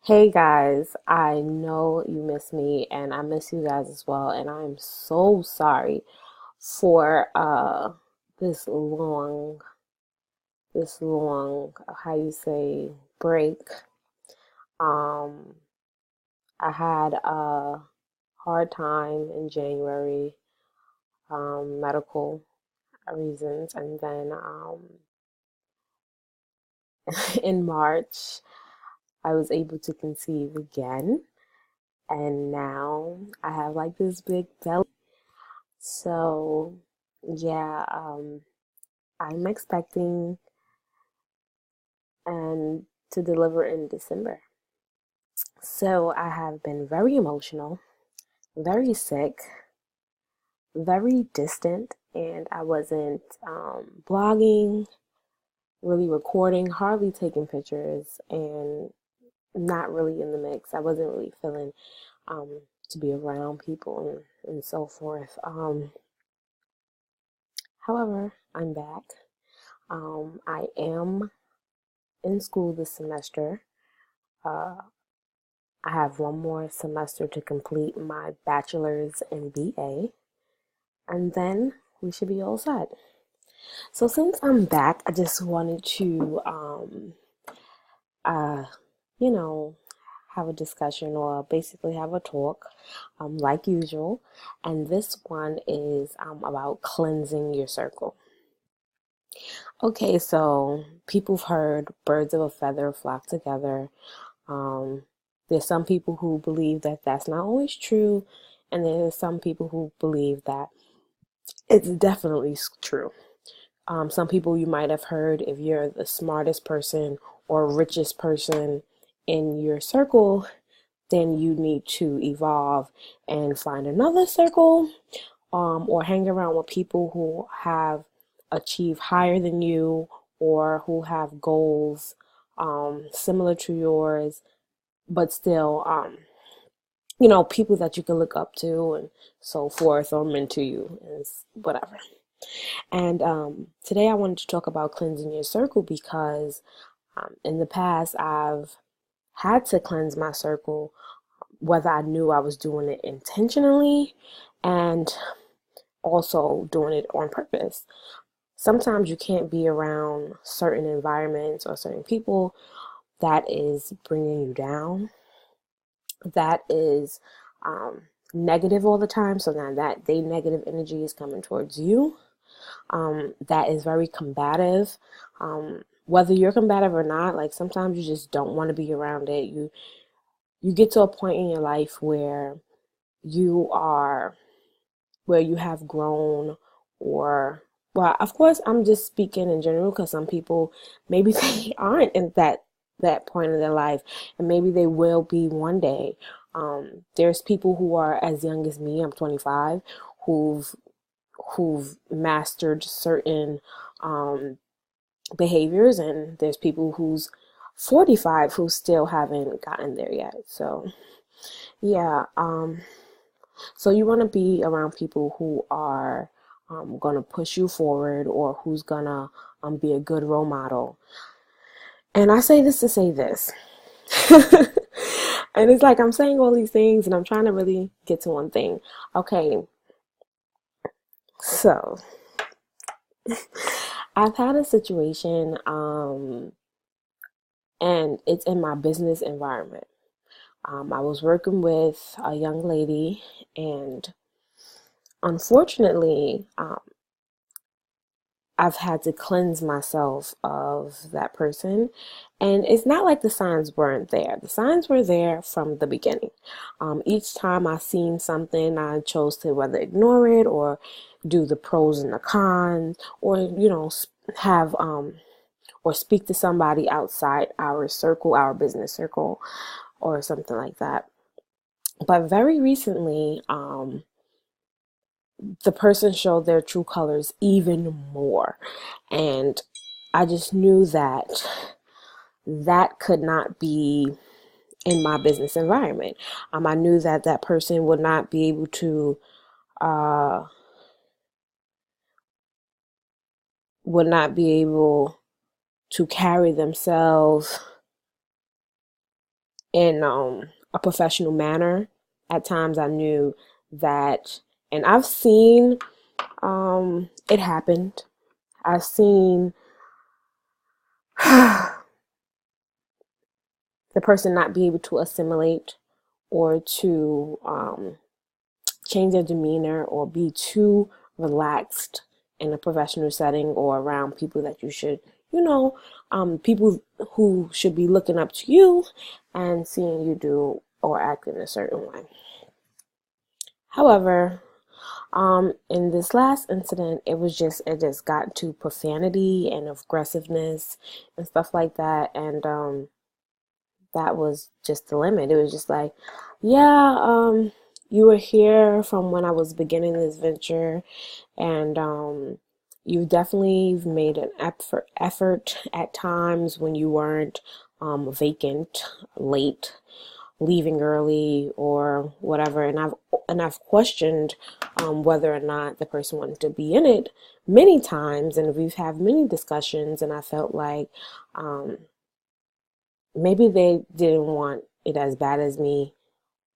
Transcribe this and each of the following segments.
Hey guys, I know you miss me and I miss you guys as well, and I'm so sorry for this long how you say break. Um I had a hard time in January, medical reasons, and then in March I was able to conceive again, and now I have like this big belly. So, yeah, I'm expecting and to deliver in December. So, I have been very emotional, very sick, very distant, and I wasn't blogging, really recording, hardly taking pictures, and not really in the mix. I wasn't really feeling to be around people and so forth. However, I'm back. I am in school this semester. Uh, I have one more semester to complete my bachelor's and BA, and then we should be all set. So since I'm back, I just wanted to, uh, you know, have a discussion or basically have a talk, like usual. And this one is about cleansing your circle. Okay, so people have heard birds of a feather flock together. Um, there's some people who believe that that's not always true, and there's some people who believe that it's definitely true. Some people you might have heard, if you're the smartest person or richest person in your circle, then you need to evolve and find another circle, or hang around with people who have achieved higher than you or who have goals similar to yours, but still, people that you can look up to and so forth, or mentor you, and whatever. And today I wanted to talk about cleansing your circle because in the past I've had to cleanse my circle, whether I knew I was doing it intentionally and also doing it on purpose. Sometimes you can't be around certain environments or certain people that is bringing you down, that is negative all the time. So now that they negative energy is coming towards you, that is very combative. Whether you're combative or not, like sometimes you just don't want to be around it. You get to a point in your life you are where you have grown, or well, of course I'm just speaking in general because some people maybe they aren't in that point in their life, and maybe they will be one day. There's people who are as young as me, I'm 25, who've mastered certain um, behaviors, and there's people who's 45 who still haven't gotten there yet. So yeah, so you want to be around people who are going to push you forward, or who's going to be a good role model. And I say this to say this. And it's like I'm saying all these things and I'm trying to really get to one thing. Okay, so I've had a situation, and it's in my business environment. I was working with a young lady, and unfortunately, I've had to cleanse myself of that person. And it's not like the signs weren't there. The signs were there from the beginning. Each time I seen something, I chose to whether ignore it or do the pros and the cons, or, have, or speak to somebody outside our circle, our business circle, or something like that. But very recently, the person showed their true colors even more. And I just knew that that could not be in my business environment. I knew that that person would not be able to, uh, carry themselves in a professional manner. At times I knew that, and I've seen it happened. I've seen the person not be able to assimilate or to change their demeanor or be too relaxed in a professional setting or around people that you should, you know, people who should be looking up to you and seeing you do or act in a certain way. However, in this last incident, it just got to profanity and aggressiveness and stuff like that, and that was just the limit. It was just like, yeah, you were here from when I was beginning this venture, and you definitely made an effort at times when you weren't vacant, late, leaving early, or whatever. And I've questioned whether or not the person wanted to be in it many times, and we've had many discussions, and I felt like um, maybe they didn't want it as bad as me,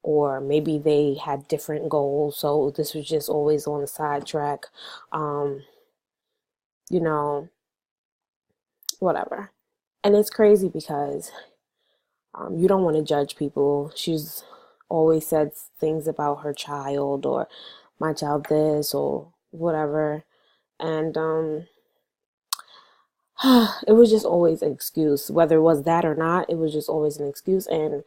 or maybe they had different goals, so this was just always on the sidetrack. Um, you know, whatever. And it's crazy because you don't want to judge people. She's always said things about her child or my child this or whatever. And it was just always an excuse. Whether it was that or not, it was just always an excuse. And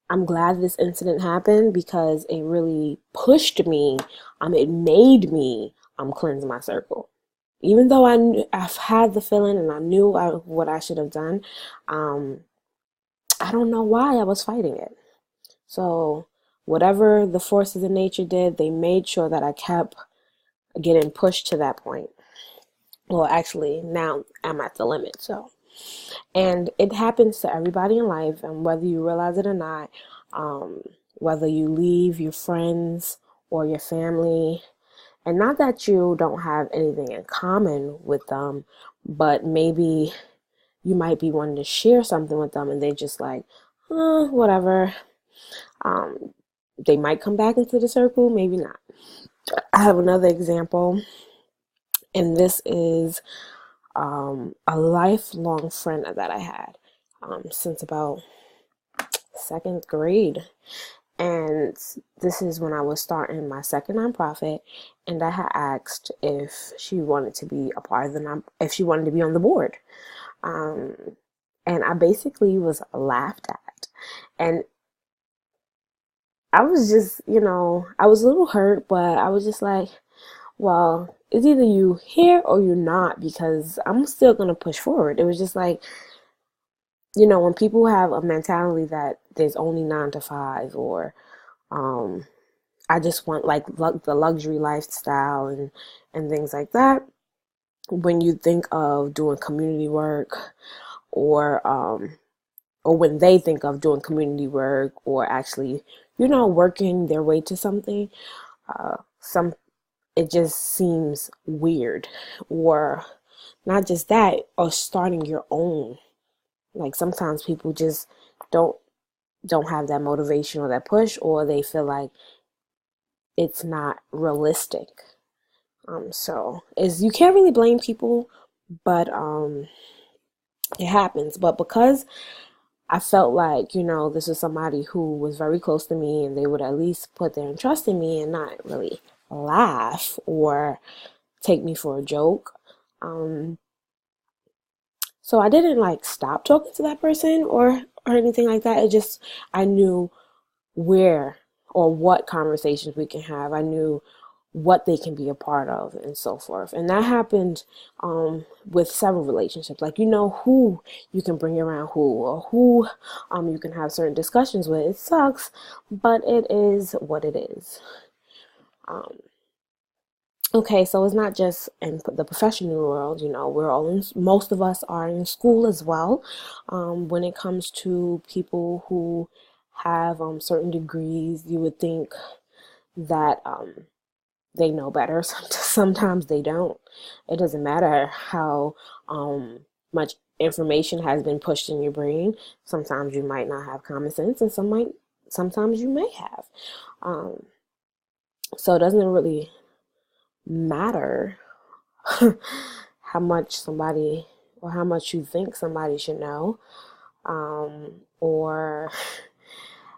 I'm glad this incident happened because it really pushed me. It made me cleanse my circle. Even though I've had the feeling and I knew what I should have done, um, I don't know why I was fighting it. So whatever the forces of nature did, they made sure that I kept getting pushed to that point. Well, actually, now I'm at the limit. So, and it happens to everybody in life, and whether you realize it or not, whether you leave your friends or your family, and not that you don't have anything in common with them, but maybe you might be wanting to share something with them, and they just like, whatever. Um, they might come back into the circle, maybe not. I have another example, and this is a lifelong friend that I had since about second grade. And this is when I was starting my second nonprofit, and I had asked if she wanted to be a part of if she wanted to be on the board. Um, and I basically was laughed at. And I was just, I was a little hurt, but I was just like, well, it's either you here or you're not, because I'm still going to push forward. It was just like, when people have a mentality that there's only 9 to 5, or um, I just want like the luxury lifestyle and things like that. When you think of doing community work, or when they think of doing community work, or actually, working their way to something, some it just seems weird. Or not just that, or starting your own. Like sometimes people just don't don't have that motivation or that push, or they feel like it's not realistic. So is you can't really blame people, but it happens. But because I felt like, this was somebody who was very close to me, and they would at least put their trust in me and not really laugh or take me for a joke. Um, so I didn't like stop talking to that person or anything like that. It just, I knew where or what conversations we can have. I knew what they can be a part of and so forth. And that happened with several relationships. Like, who you can bring around who, or who you can have certain discussions with. It sucks, but it is what it is. Um, okay, so it's not just in the professional world. We're all most of us are in school as well. When it comes to people who have certain degrees, you would think that they know better. Sometimes they don't. It doesn't matter how much information has been pushed in your brain. Sometimes you might not have common sense, and sometimes you may have. Um, so it doesn't really matter how much somebody or how much you think somebody should know, or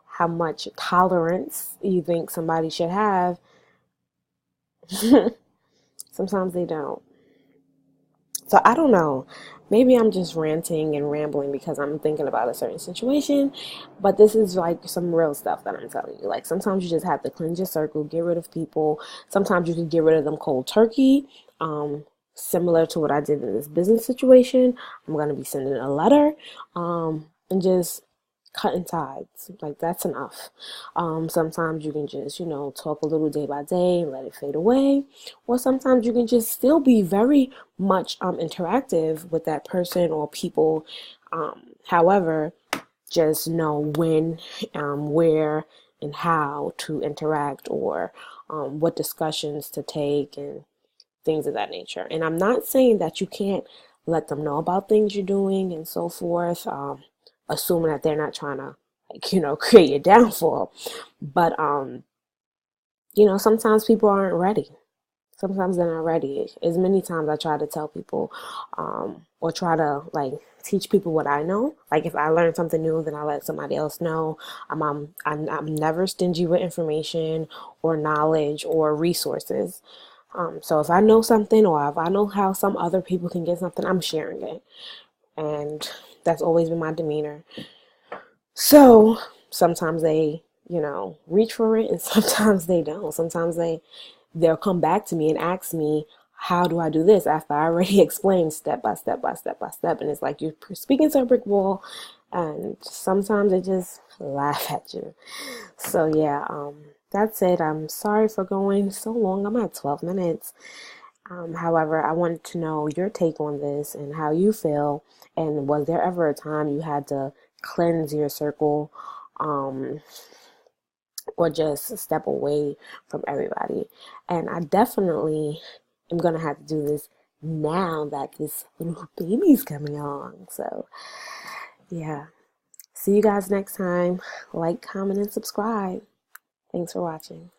how much tolerance you think somebody should have. Sometimes they don't. So I don't know. Maybe I'm just ranting and rambling because I'm thinking about a certain situation, but this is like some real stuff that I'm telling you. Like sometimes you just have to cleanse your circle, get rid of people. Sometimes you can get rid of them cold turkey. Similar to what I did in this business situation, I'm going to be sending a letter, and just cutting ties. Like that's enough. Sometimes you can just, talk a little day by day and let it fade away. Or sometimes you can just still be very much interactive with that person or people. However, just know when, where, and how to interact, or what discussions to take, and things of that nature. And I'm not saying that you can't let them know about things you're doing and so forth, assuming that they're not trying to, create your downfall. But, sometimes people aren't ready. Sometimes they're not ready. As many times I try to tell people, or try to teach people what I know. Like if I learn something new, then I let somebody else know. I'm never stingy with information or knowledge or resources. So if I know something, or if I know how some other people can get something, I'm sharing it. And that's always been my demeanor. So sometimes they, reach for it, and sometimes they don't. Sometimes they'll come back to me and ask me, how do I do this, after I already explained step by step by step by step. And it's like you're speaking to a brick wall, and sometimes they just laugh at you. So yeah, that's it. I'm sorry for going so long. I'm at 12 minutes. However, I wanted to know your take on this and how you feel. And was there ever a time you had to cleanse your circle, or just step away from everybody? And I definitely am going to have to do this now that this little baby's coming along. So, yeah. See you guys next time. Like, comment, and subscribe. Thanks for watching.